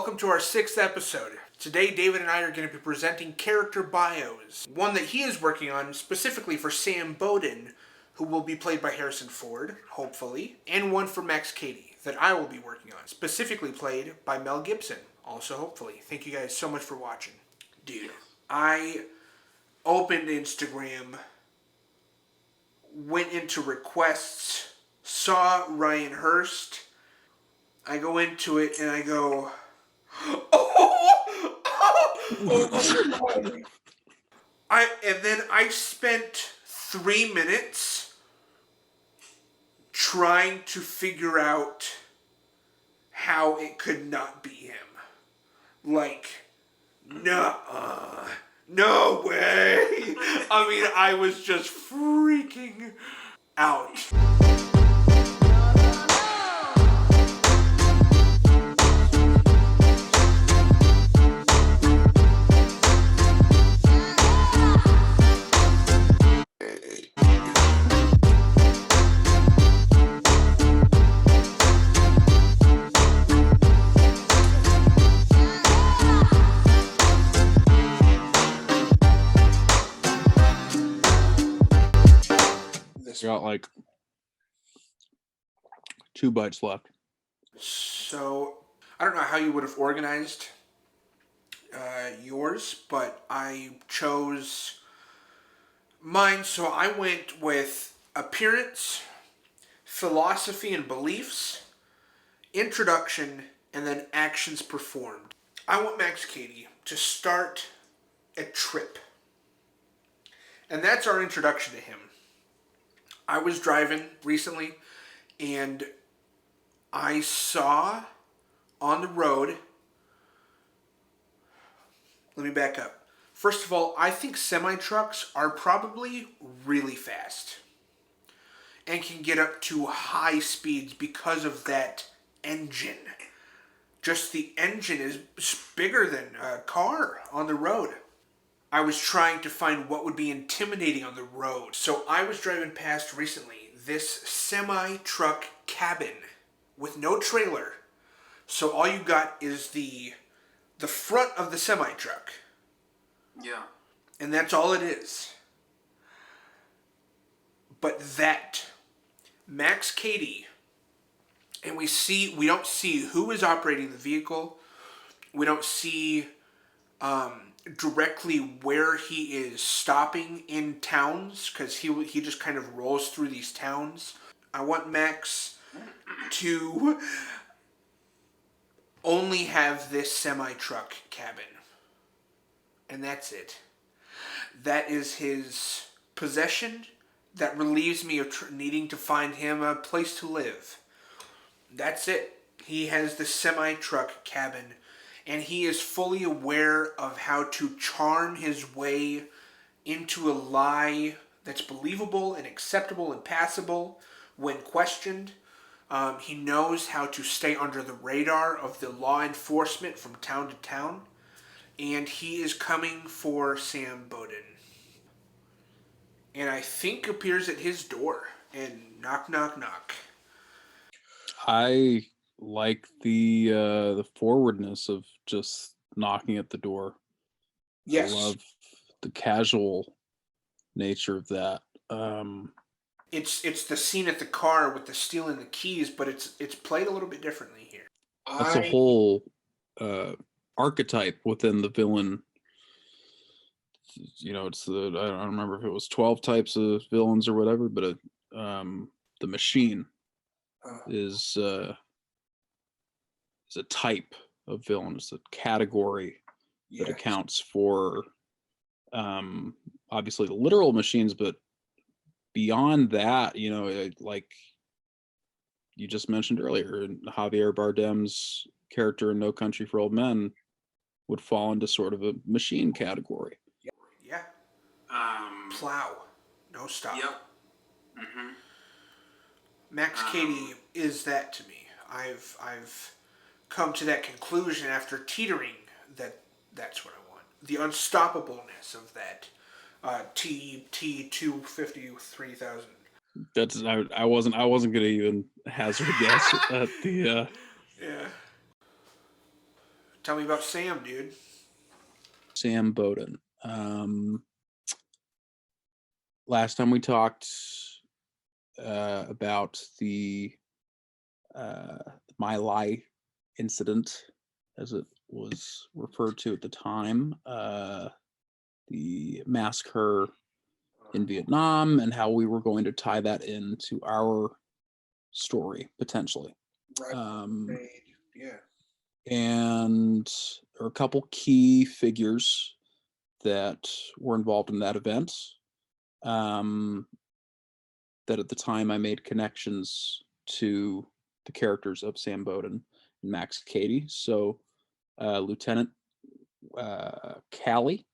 welcome to our 6th episode. Today, David and I are going to be presenting character bios. One that he is working on specifically for Sam Bowden, who will be played by Harrison Ford, hopefully, and one for Max Cady that I will be working on, specifically played by Mel Gibson, also hopefully. Thank you guys so much for watching. Dude, I opened Instagram, went into requests, saw Ryan Hurst. I go into it and I go, and then I spent 3 minutes trying to figure out how it could not be him. Like, no way. I mean, I was just freaking out. Got like 2 bites left. So, I don't know how you would have organized yours, but I chose mine. So I went with appearance, philosophy and beliefs, introduction, and then actions performed. I want Max Cady to start a trip. And that's our introduction to him. I was driving recently, and I saw on the road... Let me back up. First of all, I think semi-trucks are probably really fast and can get up to high speeds because of that engine. Just the engine is bigger than a car on the road. I was trying to find what would be intimidating on the road. So I was driving past recently this semi-truck cabin with no trailer. So all you got is the front of the semi-truck. Yeah. And that's all it is. But that Max Cady, and we don't see who is operating the vehicle. We don't see directly where he is stopping in towns, because he just kind of rolls through these towns. I want Max to only have this semi-truck cabin. And that's it. That is his possession. That relieves me of needing to find him a place to live. That's it. He has the semi-truck cabin. And he is fully aware of how to charm his way into a lie that's believable and acceptable and passable when questioned. He knows how to stay under the radar of the law enforcement from town to town. And he is coming for Sam Bowden. And I think appears at his door. And knock, knock, knock. I like the forwardness of just knocking at the door. Yes. I love the casual nature of that. It's the scene at the car with the stealing the keys, but it's played a little bit differently here. That's a whole archetype within the villain. You know, it's I don't remember if it was 12 types of villains or whatever, but the machine is a type of villain. It's a category that accounts for obviously the literal machines, but beyond that, you know, like you just mentioned earlier, Javier Bardem's character in No Country for Old Men would fall into sort of a machine category. Yeah. Plow. No stop. Yep. Mm-hmm. Max Cady is that to me. I've come to that conclusion after teetering that that's what I want. The unstoppableness of that T250 3000. That's I wasn't gonna even hazard a guess at the Yeah. Tell me about Sam, dude. Sam Bowden. Last time we talked about the My Lai incident, as it was referred to at the time, the massacre in Vietnam, and how we were going to tie that into our story potentially. Yeah. And there are a couple key figures that were involved in that event. That at the time I made connections to the characters of Sam Bowden and Max Cady. So Lieutenant Callie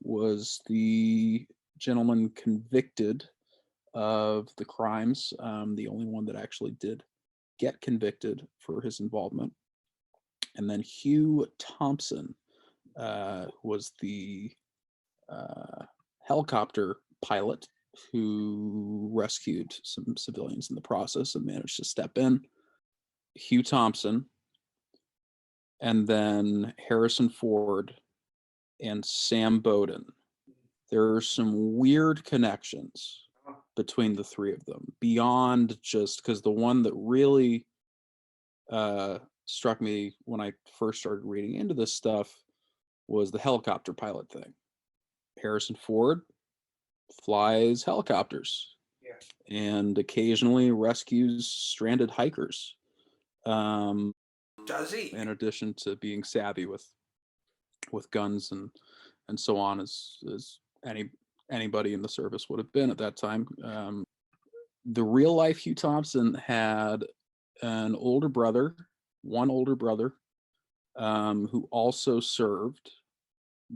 was the gentleman convicted of the crimes, the only one that actually did get convicted for his involvement. And then Hugh Thompson was the helicopter pilot who rescued some civilians in the process and managed to step in. Hugh Thompson, and then Harrison Ford and Sam Bowden. There are some weird connections between the three of them, beyond just because the one that really struck me when I first started reading into this stuff was the helicopter pilot thing. Harrison Ford flies helicopters, and occasionally rescues stranded hikers. Does he? In addition to being savvy with guns and so on, as anybody in the service would have been at that time. The real life Hugh Thompson had one older brother, who also served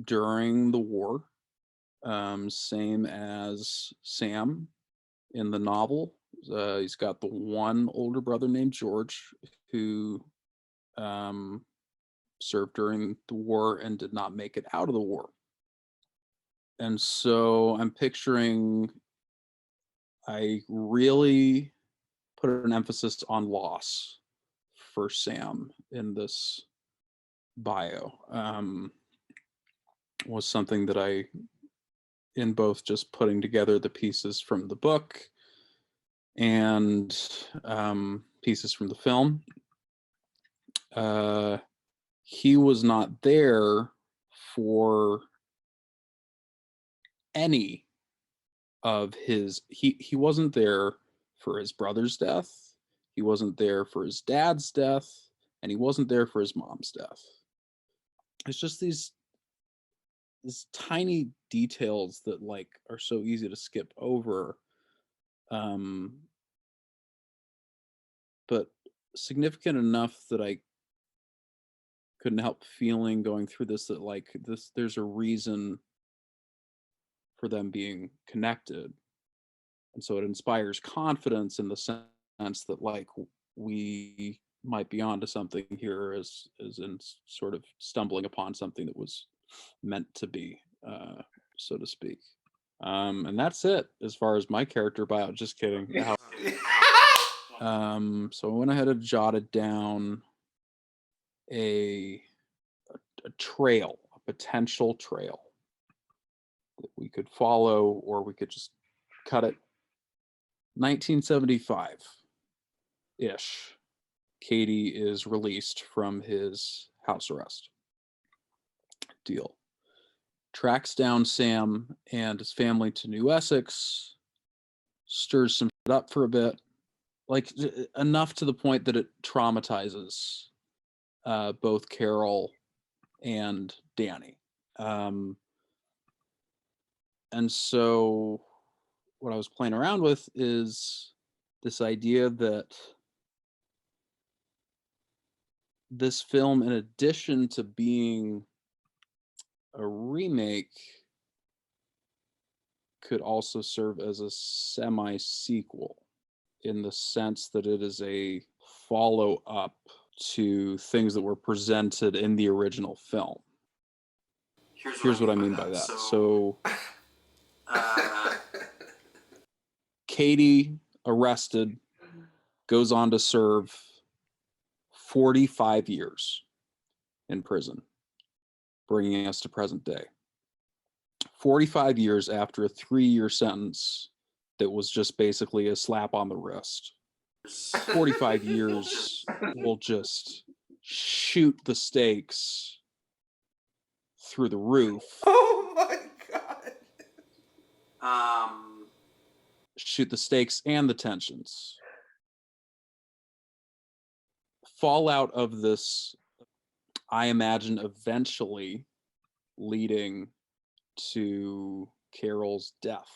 during the war, same as Sam in the novel. He's got the one older brother named George who served during the war and did not make it out of the war. And so I'm picturing, I really put an emphasis on loss for Sam in this bio. Was something that I, in both just putting together the pieces from the book and pieces from the film, he was not there for any of his, he wasn't there for his brother's death, he wasn't there for his dad's death, and he wasn't there for his mom's death. It's just these tiny details that like are so easy to skip over, but significant enough that I couldn't help feeling going through this that like there's a reason for them being connected. And so it inspires confidence in the sense that like we might be onto something here, as in sort of stumbling upon something that was meant to be, so to speak. And that's it as far as my character bio. Just kidding. So I went ahead and jotted down a trail, a potential trail that we could follow, or we could just cut it. 1975-ish, Cady is released from his house arrest. Deal. Tracks down Sam and his family to New Essex, stirs some shit up for a bit, like enough to the point that it traumatizes both Carol and Dani. And so what I was playing around with is this idea that this film, in addition to being a remake, could also serve as a semi-sequel, in the sense that it is a follow-up to things that were presented in the original film. Here's what I mean by that. So Cady, arrested, goes on to serve 45 years in prison, bringing us to present day. 45 years after a 3-year sentence that was just basically a slap on the wrist. 45 years will just shoot the stakes through the roof. Oh my god. Shoot the stakes and the tensions. Fallout of this, I imagine, eventually leading to Carol's death.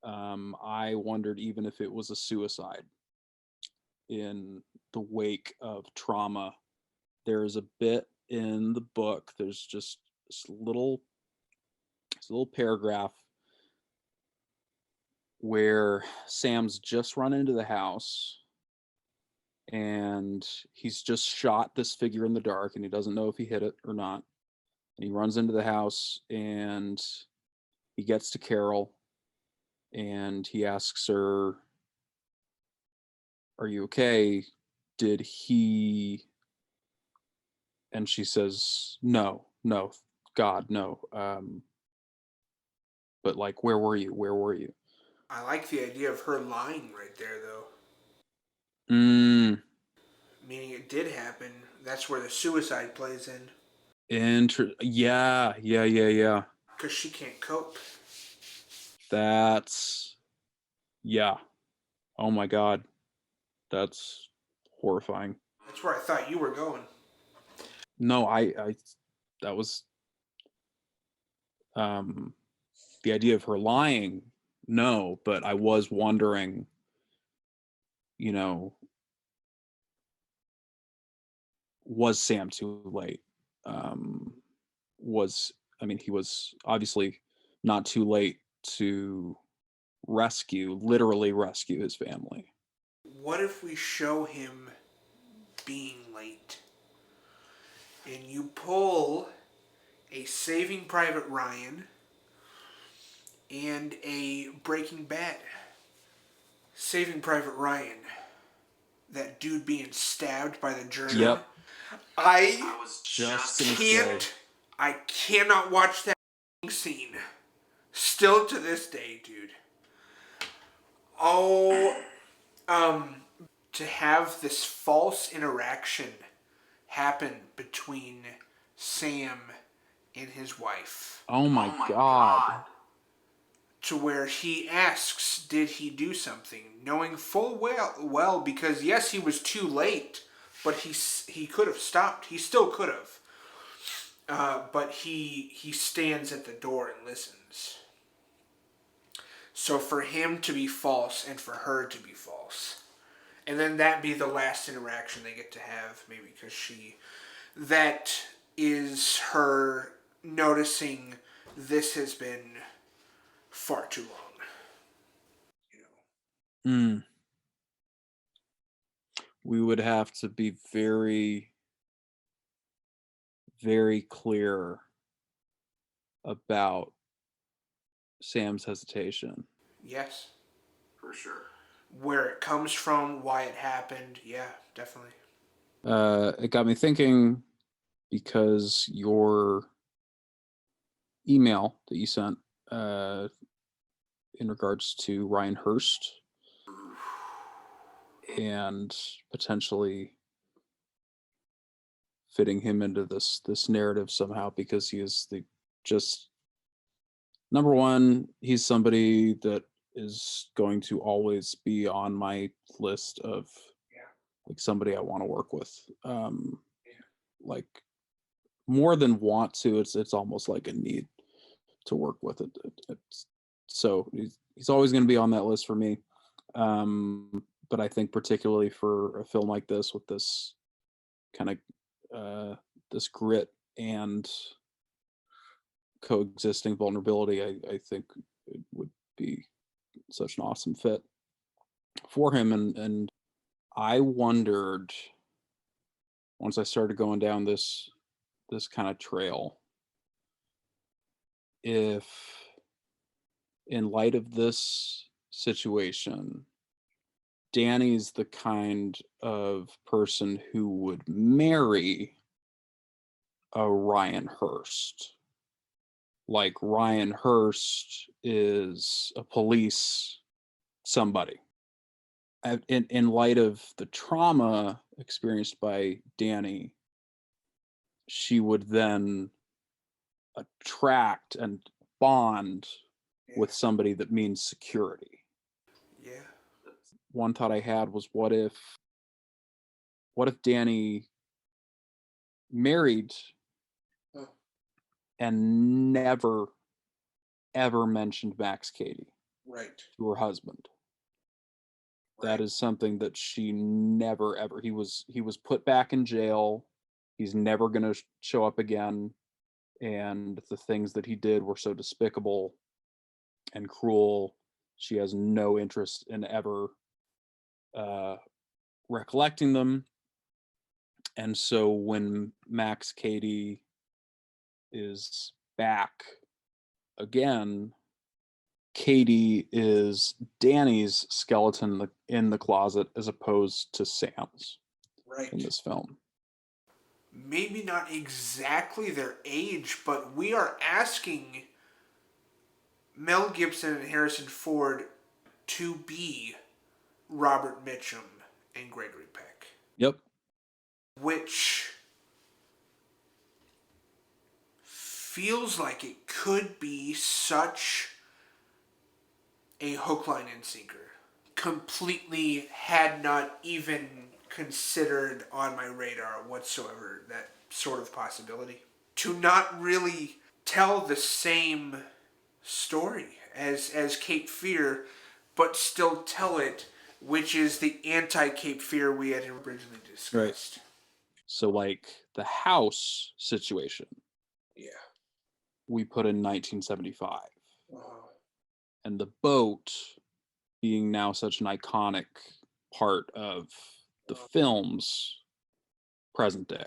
I wondered even if it was a suicide in the wake of trauma. There's a bit in the book, there's just this little paragraph where Sam's just run into the house and he's just shot this figure in the dark and he doesn't know if he hit it or not. And he runs into the house and he gets to Carol and he asks her, "Are you okay? Did he?" And she says, "No, God, no. But like, where were you? Where were you?" I like the idea of her lying right there, though. Mm, Meaning it did happen. That's where the suicide plays in. yeah. Because she can't cope. That's, yeah. Oh my God. That's horrifying. That's where I thought you were going. No, that was, the idea of her lying. No, but I was wondering, you know, was Sam too late? He was obviously not too late to literally rescue his family. What if we show him being late? And you pull a Saving Private Ryan and a Breaking Bad. Saving Private Ryan. That dude being stabbed by the journal. Yep. I was Just can't. I cannot watch that scene. Still to this day, dude. Oh, to have this false interaction happen between Sam and his wife. Oh my God. To where he asks, did he do something? Knowing full well, because yes, he was too late, but he could have stopped. He still could have. But he stands at the door and listens. So for him to be false and for her to be false. And then that be the last interaction they get to have, maybe because that is her noticing this has been far too long. We would have to be very, very clear about Sam's hesitation. Yes. For sure. Where it comes from, why it happened, yeah, definitely. It got me thinking because your email that you sent in regards to Ryan Hurst and potentially fitting him into this narrative somehow, because he is number one, he's somebody that is going to always be on my list of like somebody I want to work with. Like more than want to, it's almost like a need to work with it. So he's always going to be on that list for me. But I think particularly for a film like this with this kind of this grit and coexisting vulnerability, I think it would be such an awesome fit for him. And I wondered, once I started going down this kind of trail, if in light of this situation, Dani's the kind of person who would marry a Ryan Hurst. Like Ryan Hurst is a police somebody. In light of the trauma experienced by Dani, she would then attract and bond with somebody that means security. Yeah. One thought I had was, what if Dani married and never ever mentioned Max Cady Right. to her husband? That is something that she never ever. He was put back in jail. He's never going to show up again, and the things that he did were so despicable and cruel. She has no interest in ever recollecting them. And so when Max Cady is back again, Cady is Dani's skeleton in the closet as opposed to Sam's. Right. In this film. Maybe not exactly their age, but we are asking Mel Gibson and Harrison Ford to be Robert Mitchum and Gregory Peck. Yep. Which feels like it could be such a hook, line, and sinker. Completely had not even considered on my radar whatsoever that sort of possibility. To not really tell the same story as Cape Fear, but still tell it, which is the anti-Cape Fear we had originally discussed. Right. So like the house situation. Yeah. We put in 1975. Wow. And the boat being now such an iconic part of the film's present day.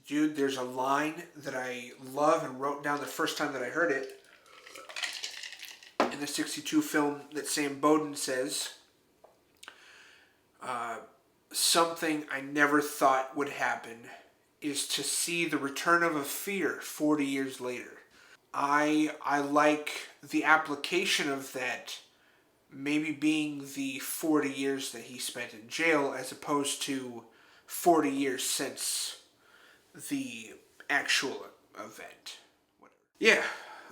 Dude, there's a line that I love and wrote down the first time that I heard it in the 62 film that Sam Bowden says, something I never thought would happen is to see the return of a fear 40 years later. I like the application of that maybe being the 40 years that he spent in jail as opposed to 40 years since the actual event. Whatever. Yeah.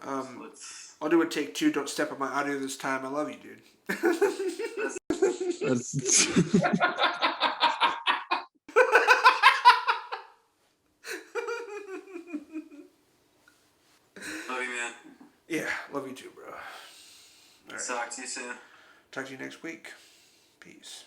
I'll do a take two. Don't step on my audio this time. I love you, dude. Love you, man. Yeah, love you too, bro. All right. Talk to you soon. Talk to you next week. Peace.